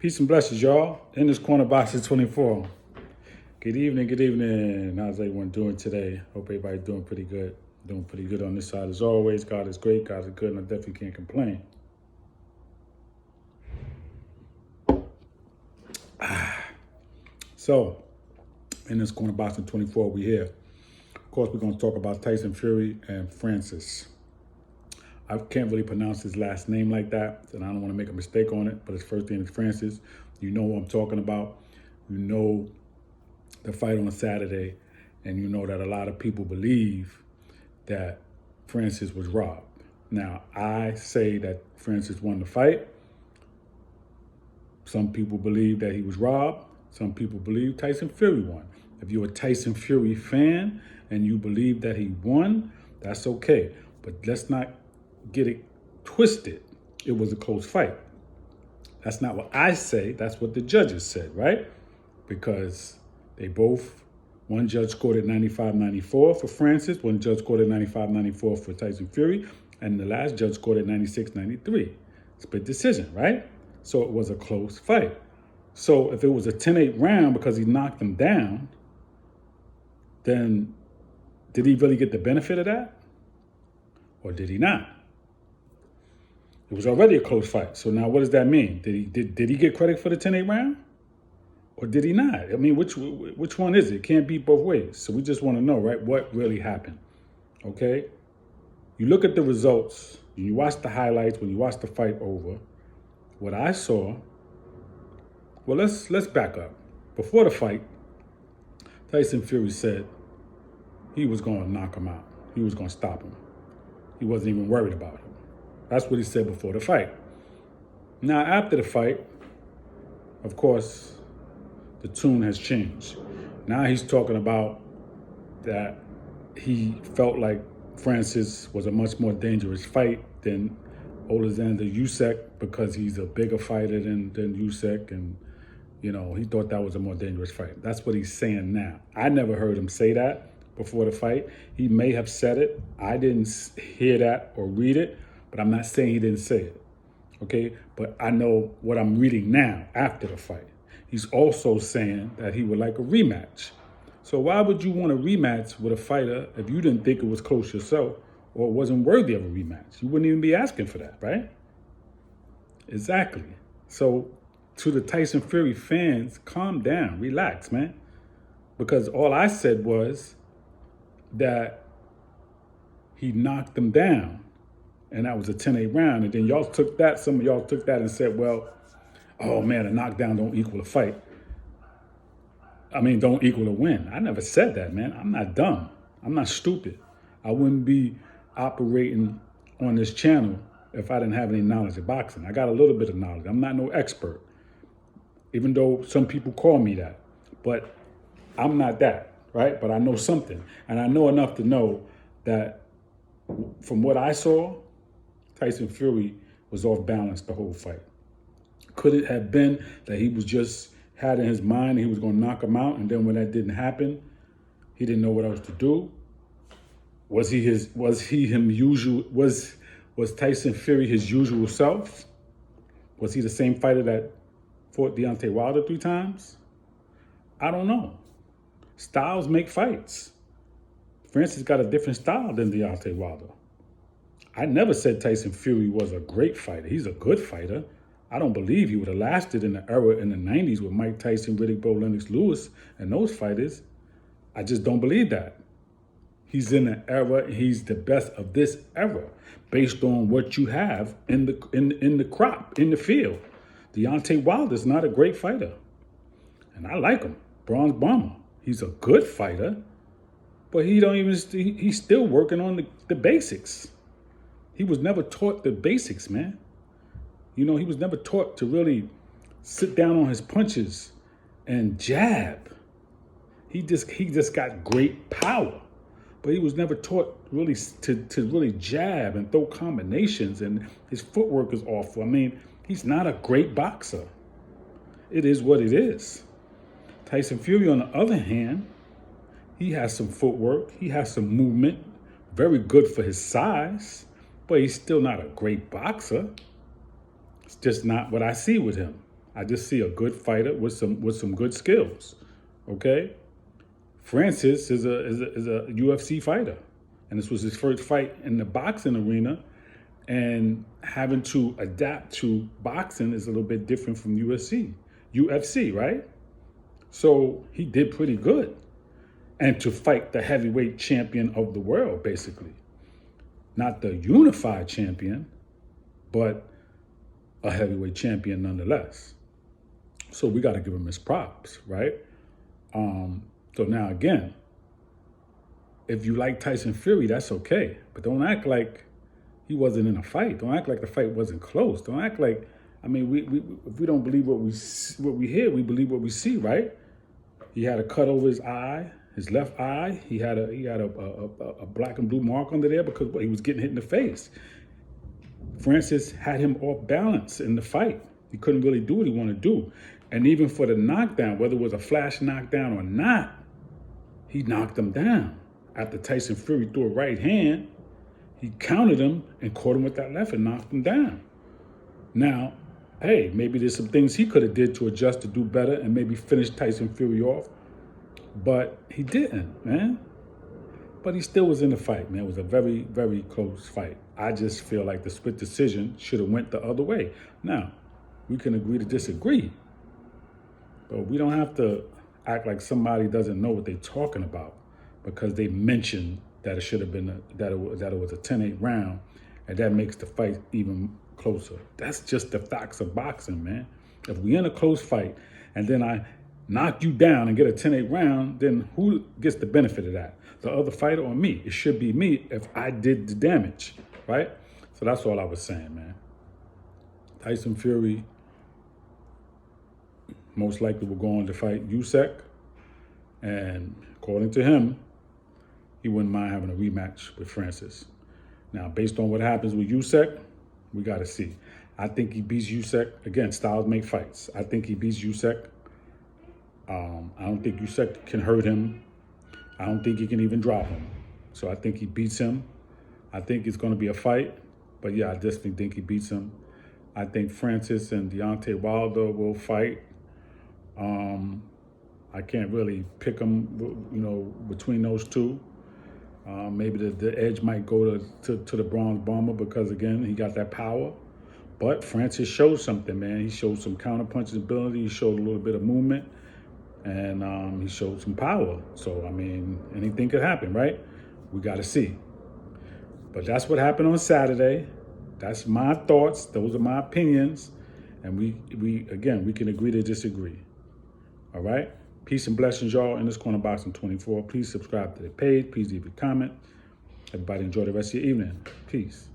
Peace and blessings, y'all. In this corner box is 24. Good evening, good evening. How's everyone doing today? Hope everybody's doing pretty good. Doing pretty good on this side as always. God is great, God is good, and I definitely can't complain. So, in this corner box in 24, we here. Of course, we're going to talk about Tyson Fury and Francis. I can't really pronounce his last name like that, and I don't want to make a mistake on it, but his first name is Francis. You know what I'm talking about. You know the fight on Saturday, and you know that a lot of people believe that Francis was robbed. Now, I say that Francis won the fight. Some people believe that he was robbed. Some people believe Tyson Fury won. If you're a Tyson Fury fan and you believe that he won, that's okay. But let's not get it twisted. It was a close fight. That's not what I say. That's what the judges said, right? Because they both, one judge scored at 95-94 for Francis, one judge scored at 95-94 for Tyson Fury, and the last judge scored at 96-93. Split decision, right? So it was a close fight. So if it was a 10-8 round because he knocked him down, then did he really get the benefit of that? Or did he not? It was already a close fight. So now what does that mean? Did he get credit for the 10-8 round? Or did he not? I mean, which one is it? It can't be both ways. So we just want to know, right, what really happened. Okay? You look at the results, you watch the highlights, when you watch the fight over, what I saw, well, let's back up. Before the fight, Tyson Fury said he was going to knock him out. He was going to stop him. He wasn't even worried about him. That's what he said before the fight. Now, after the fight, of course, the tune has changed. Now he's talking about that he felt like Francis was a much more dangerous fight than Alexander Usyk because he's a bigger fighter than Usyk, and you know, he thought that was a more dangerous fight. That's what he's saying now. I never heard him say that before the fight. He may have said it. I didn't hear that or read it, but I'm not saying he didn't say it, okay? But I know what I'm reading now after the fight. He's also saying that he would like a rematch. So why would you want a rematch with a fighter if you didn't think it was close yourself or it wasn't worthy of a rematch? You wouldn't even be asking for that, right? Exactly. So to the Tyson Fury fans, calm down, relax, man. Because all I said was that he knocked him down, and that was a 10-8 round. And then y'all took that, some of y'all took that and said, well, oh man, a knockdown don't equal a fight. I mean, don't equal a win. I never said that, man. I'm not dumb. I'm not stupid. I wouldn't be operating on this channel if I didn't have any knowledge of boxing. I got a little bit of knowledge. I'm not no expert, even though some people call me that. But I'm not that, right? But I know something. And I know enough to know that from what I saw, Tyson Fury was off balance the whole fight. Could it have been that he was just had in his mind he was going to knock him out, and then when that didn't happen, he didn't know what else to do? Was Tyson Fury his usual self? Was he the same fighter that fought Deontay Wilder 3 times? I don't know. Styles make fights. Francis got a different style than Deontay Wilder. I never said Tyson Fury was a great fighter. He's a good fighter. I don't believe he would have lasted in the era in the 90s with Mike Tyson, Riddick Bowe, Lennox Lewis, and those fighters. I just don't believe that. He's in an era, he's the best of this era, based on what you have in the crop, in the field. Deontay Wilder's not a great fighter. And I like him. Bronze Bomber. He's a good fighter, but he's still working on the basics. He was never taught the basics, man. You know, he was never taught to really sit down on his punches and jab. He just got great power, but he was never taught really to really jab and throw combinations, and his footwork is awful. I mean, he's not a great boxer. It is what it is. Tyson Fury, on the other hand, he has some footwork. He has some movement. Very good for his size, but he's still not a great boxer. It's just not what I see with him. I just see a good fighter with some good skills. Okay, Francis is a UFC fighter, and this was his first fight in the boxing arena. And having to adapt to boxing is a little bit different from UFC, right? So he did pretty good. And to fight the heavyweight champion of the world, basically. Not the unified champion, but a heavyweight champion nonetheless. So we got to give him his props, right? So now again, if you like Tyson Fury, that's okay. But don't act like he wasn't in a fight. Don't act like the fight wasn't close. Don't act like, I mean, we if we don't believe what we hear, we believe what we see, right? He had a cut over his eye, his left eye. He had a black and blue mark under there because he was getting hit in the face. Francis had him off balance in the fight. He couldn't really do what he wanted to do. And even for the knockdown, whether it was a flash knockdown or not, he knocked him down. After Tyson Fury threw a right hand, he countered him and caught him with that left and knocked him down. Now, hey, maybe there's some things he could have did to adjust to do better and maybe finish Tyson Fury off. But he didn't, man. But he still was in the fight, man. It was a very, very close fight. I just feel like the split decision should have went the other way. Now, we can agree to disagree. But we don't have to act like somebody doesn't know what they're talking about because they mentioned that it should have been that it was a 10-8 round, and that makes the fight even closer. That's just the facts of boxing, man. If we in a close fight and then I knock you down and get a 10-8 round, then who gets the benefit of that? The other fighter or me? It should be me if I did the damage, right? So that's all I was saying, man. Tyson Fury most likely will go on to fight Usyk, and according to him, he wouldn't mind having a rematch with Francis. Now, based on what happens with Usyk, we got to see. I think he beats Usyk. Again, styles make fights. I think he beats Usyk. I don't think Usyk can hurt him. I don't think he can even drop him. So I think he beats him. I think it's going to be a fight. But yeah, I definitely think he beats him. I think Francis and Deontay Wilder will fight. I can't really pick them, between those two. Maybe the edge might go to the Bronze Bomber because, again, he got that power. But Francis showed something, man. He showed some counter-punching ability. He showed a little bit of movement. And he showed some power. So, I mean, anything could happen, right? We got to see. But that's what happened on Saturday. That's my thoughts. Those are my opinions. And we can agree to disagree. All right? Peace and blessings, y'all. In this Corner Boxing 24. Please subscribe to the page. Please leave a comment. Everybody enjoy the rest of your evening. Peace.